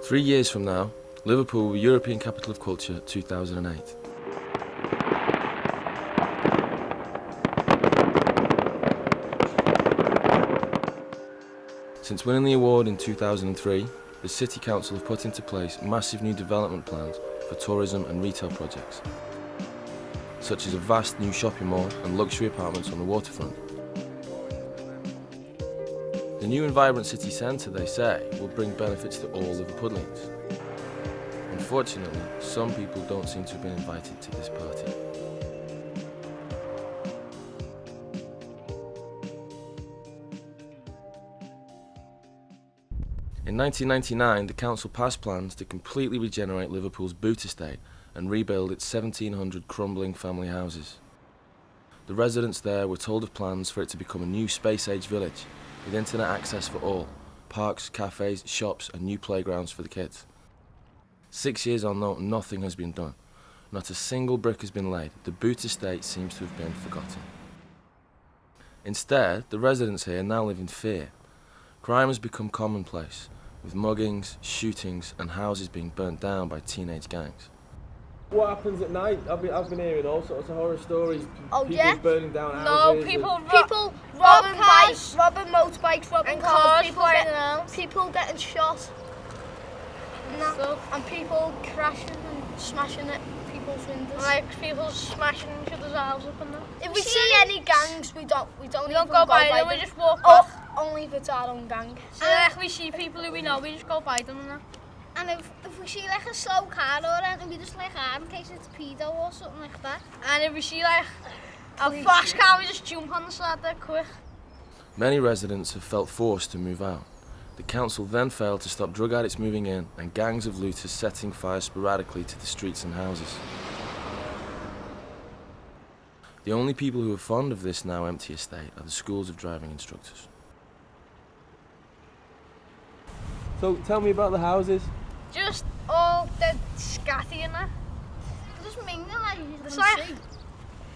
3 years from now, Liverpool will be European Capital of Culture 2008. Since winning the award in 2003, the City Council have put into place massive new development plans for tourism and retail projects, such as a vast new shopping mall and luxury apartments on the waterfront. The new and vibrant city centre, they say, will bring benefits to all Liverpudlians. Unfortunately, some people don't seem to have been invited to this party. In 1999, the council passed plans to completely regenerate Liverpool's boot estate and rebuild its 1,700 crumbling family houses. The residents there were told of plans for it to become a new space-age village with internet access for all, parks, cafes, shops and new playgrounds for the kids. 6 years on though, nothing has been done. Not a single brick has been laid. The boot estate seems to have been forgotten. Instead, the residents here now live in fear. Crime has become commonplace, with muggings, shootings and houses being burnt down by teenage gangs. What happens at night? I've been hearing all sorts of horror stories. People burning down houses. No, people robbing bikes, robbing motorbikes, robbing cars, people getting shot. And people crashing and smashing at people's windows. Like people smashing each other's houses up and that. If we see any gangs, we don't go by them. We just walk off. Only if it's our own gang. So if we see people who we know, we just go by them and that. And if we see like a slow car or anything, we just like in case it's a pedo or something like that. And if we see like a fast car, we just jump on the side there quick. Many residents have felt forced to move out. The council then failed to stop drug addicts moving in and gangs of looters setting fire sporadically to the streets and houses. The only people who are fond of this now empty estate are the schools of driving instructors. So tell me about the houses. Just all dead scatty in there. Just mingling like you There's can like see.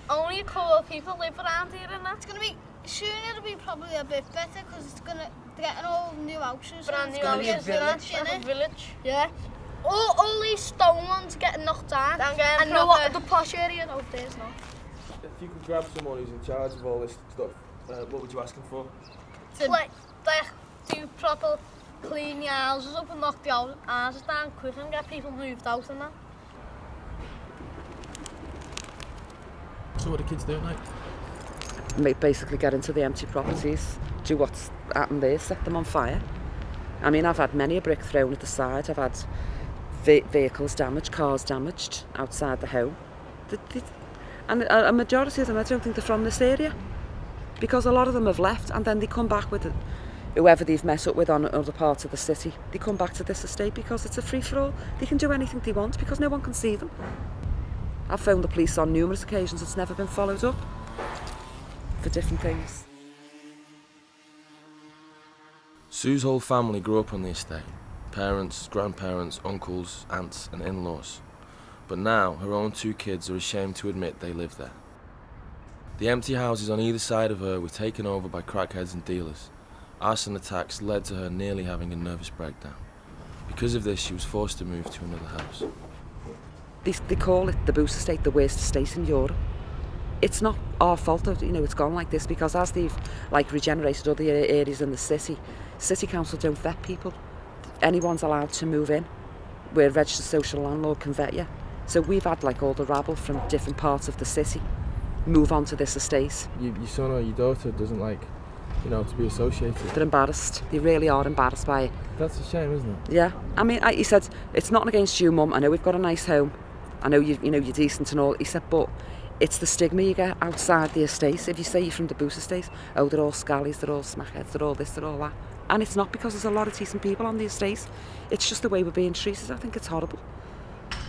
only a couple of people live around here and that. It's gonna be soon. It'll be probably a bit better because it's gonna getting all new houses. Brand It's new gonna be a houses, village, like a innit? village. Yeah. All these stone ones getting knocked down. And The posh area over there's not. If you could grab someone who's in charge of all this stuff, what would you ask them for? Like do proper clean your houses up and knock the houses down quick and get people moved out and that. So what do kids do at night? Basically get into the empty properties, do what's happened there, set them on fire. I mean, I've had many a brick thrown at the side, I've had vehicles damaged, cars damaged outside the home. And a majority of them, I don't think they're from this area, because a lot of them have left and then they come back with whoever they've met up with on other parts of the city. They come back to this estate because it's a free-for-all. They can do anything they want because no one can see them. I've phoned the police on numerous occasions, it's never been followed up for different things. Sue's whole family grew up on the estate. Parents, grandparents, uncles, aunts and in-laws. But now her own 2 kids are ashamed to admit they live there. The empty houses on either side of her were taken over by crackheads and dealers. Arson attacks led to her nearly having a nervous breakdown. Because of this, she was forced to move to another house. They call it the Boot Estate, the worst estate in Europe. It's not our fault that it's gone like this, because as they've regenerated other areas in the city council don't vet people. Anyone's allowed to move in, where a registered social landlord can vet you. So we've had all the rabble from different parts of the city move on to this estate. Your son or your daughter doesn't like, to be associated. They're embarrassed. They really are embarrassed by it. That's a shame, isn't it? Yeah. I mean, he said, it's nothing against you, Mum. I know we've got a nice home. I know you're decent and all. He said, but it's the stigma you get outside the estate. If you say you're from the Boot Estate, oh, they're all scallies, they're all smackheads, they're all this, they're all that. And it's not, because there's a lot of decent people on the estate. It's just the way we're being treated. I think it's horrible.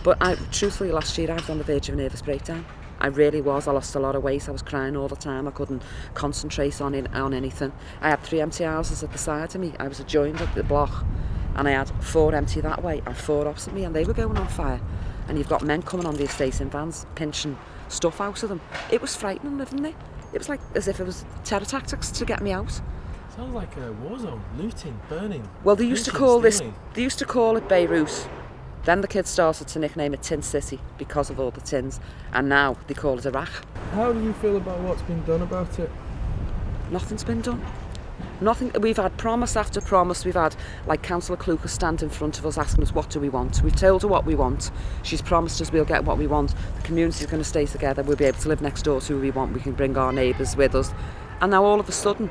But truthfully, last year I was on the verge of a nervous breakdown. I really was. I lost a lot of weight. I was crying all the time. I couldn't concentrate on anything. I had 3 empty houses at the side of me. I was adjoined at the block, and I had 4 empty that way and 4 opposite me, and they were going on fire. And you've got men coming on the estate in vans, pinching stuff out of them. It was frightening living there. It was like as if it was terror tactics to get me out. Sounds like a war zone. Looting, burning. Well, they used to looting, call this. stealing. They used to call it Beirut. Then the kids started to nickname it Tin City because of all the tins, and now they call it Iraq. How do you feel about what's been done about it? Nothing's been done. Nothing. We've had promise after promise. We've had, like, Councillor Kluker stand in front of us asking us what do we want. We've told her what we want. She's promised us we'll get what we want. The community's going to stay together. We'll be able to live next door to who we want. We can bring our neighbours with us. And now all of a sudden,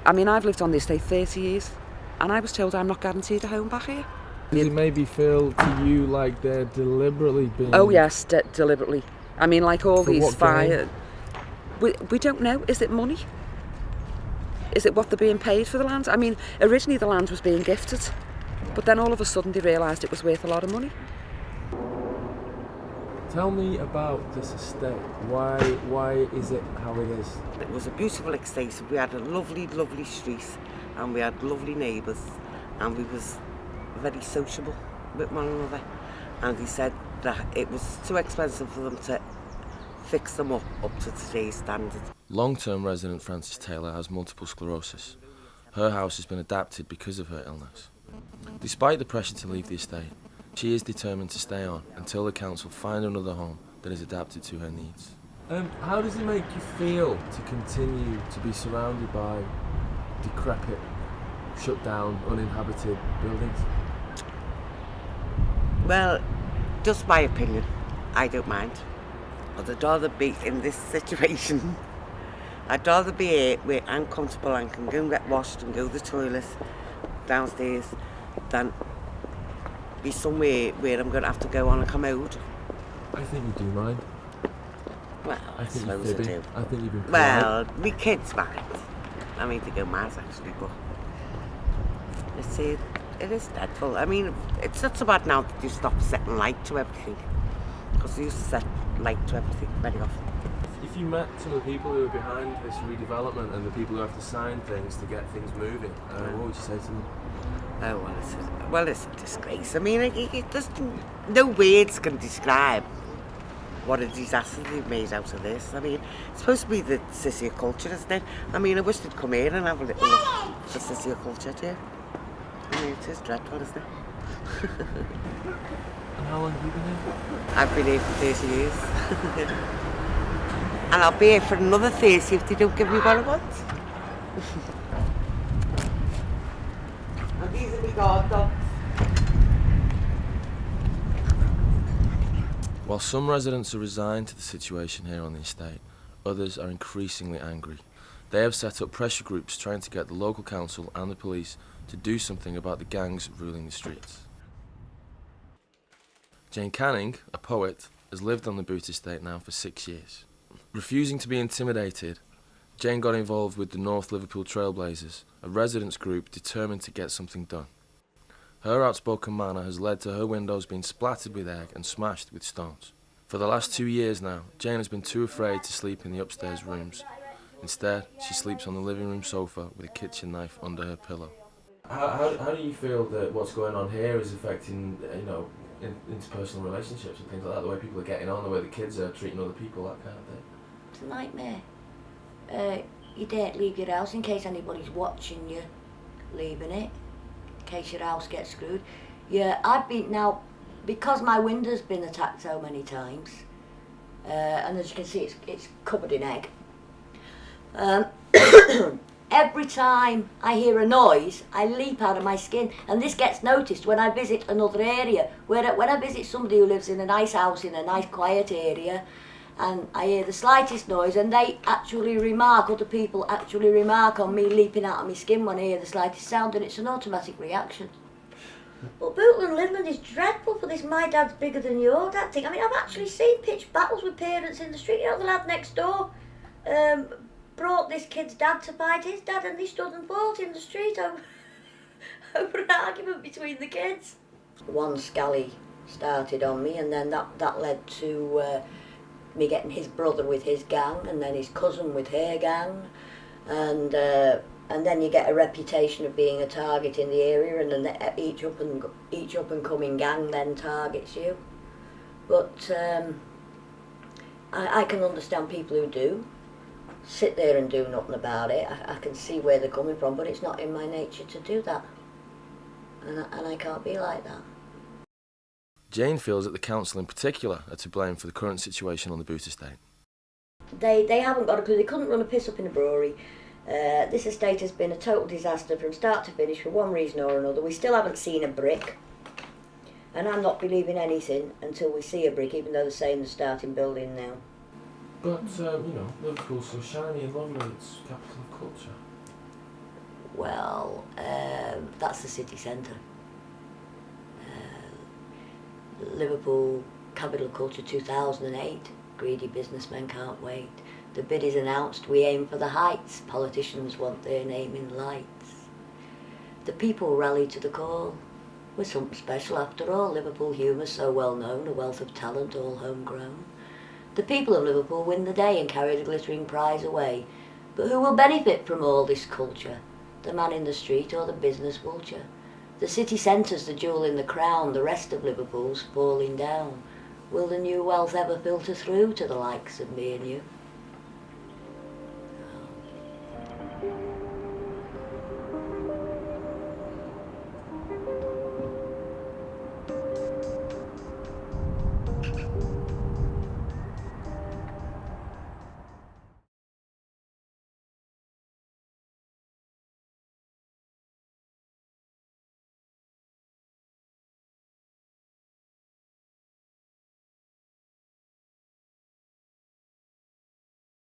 I mean, I've lived on this estate 30 years, and I was told I'm not guaranteed a home back here. Does it maybe feel to you like they're deliberately being... Oh yes, deliberately. I mean, like all For these what fire. We don't know. Is it money? Is it what they're being paid for the land? I mean, originally the land was being gifted, but then all of a sudden they realised it was worth a lot of money. Tell me about this estate. Why is it how it is? It was a beautiful estate. We had a lovely, lovely street, and we had lovely neighbours, and we was very sociable with one another. And he said that it was too expensive for them to fix them up to today's standard. Long-term resident Frances Taylor has multiple sclerosis. Her house has been adapted because of her illness. Despite the pressure to leave the estate, she is determined to stay on until the council find another home that is adapted to her needs. How does it make you feel to continue to be surrounded by decrepit, shut down, uninhabited buildings? Well, just my opinion, I don't mind. But I'd rather be in this situation. I'd rather be here where I'm comfortable and can go and get washed and go to the toilet downstairs than be somewhere where I'm going to have to go on a commode. I think you do mind. Well, I think you're suppose I fibbing. do. I think you've been Well, me kids mind. I mean, to go mad actually, but it is dreadful. I mean, it's not so bad now that you stop setting light to everything, because they used to set light to everything very often. If you met some of the people who are behind this redevelopment and the people who have to sign things to get things moving, what would you say to them? Oh, it's a disgrace. I mean, no words can describe what a disaster they've made out of this. I mean, it's supposed to be the city of culture, isn't it? I mean, I wish they'd come here and have a little look at the city of culture too. I mean, it is dreadful, isn't it? And how long have you been here? I've been here for 30 years. And I'll be here for another 30 if they don't give me what I want. And these are my guard dogs. While some residents are resigned to the situation here on the estate, others are increasingly angry. They have set up pressure groups trying to get the local council and the police to do something about the gangs ruling the streets. Jane Canning, a poet, has lived on the Boot estate now for 6 years. Refusing to be intimidated, Jane got involved with the North Liverpool Trailblazers, a residents group determined to get something done. Her outspoken manner has led to her windows being splattered with egg and smashed with stones. For the last 2 years now, Jane has been too afraid to sleep in the upstairs rooms. Instead, she sleeps on the living room sofa with a kitchen knife under her pillow. How do you feel that what's going on here is affecting, interpersonal relationships and things like that, the way people are getting on, the way the kids are treating other people, that kind of thing? It's a nightmare. You don't leave your house in case anybody's watching you leaving it, in case your house gets screwed. Yeah, I've been now, because my window's been attacked so many times, and as you can see it's covered in egg. Every time I hear a noise, I leap out of my skin, and this gets noticed when I visit another area. When I visit somebody who lives in a nice house in a nice quiet area, and I hear the slightest noise, and other people actually remark on me leaping out of my skin when I hear the slightest sound, and it's an automatic reaction. But Bootle and Lindland is dreadful for this my dad's bigger than your dad thing. I mean, I've actually seen pitched battles with parents in the street. You know, the lad next door brought this kid's dad to fight his dad, and they stood and fought in the street over an argument between the kids. One scally started on me, and then that led to me getting his brother with his gang, and then his cousin with her gang, and then you get a reputation of being a target in the area, and then each up and coming gang then targets you. But I can understand people who do. sit there and do nothing about it. I can see where they're coming from, but it's not in my nature to do that. And I can't be like that. Jane feels that the council in particular are to blame for the current situation on the boot estate. They haven't got a clue. They couldn't run a piss up in a brewery. This estate has been a total disaster from start to finish for one reason or another. We still haven't seen a brick. And I'm not believing anything until we see a brick, even though they're saying they're starting building now. But, Liverpool's so shiny and lovely, it's capital of culture. Well, that's the city centre. Liverpool, capital of culture 2008. Greedy businessmen can't wait. The bid is announced, we aim for the heights. Politicians want their name in lights. The people rally to the call. We're something special after all. Liverpool humour's so well known, a wealth of talent all homegrown. The people of Liverpool win the day and carry the glittering prize away. But who will benefit from all this culture? The man in the street or the business vulture? The city centre's the jewel in the crown, the rest of Liverpool's falling down. Will the new wealth ever filter through to the likes of me and you?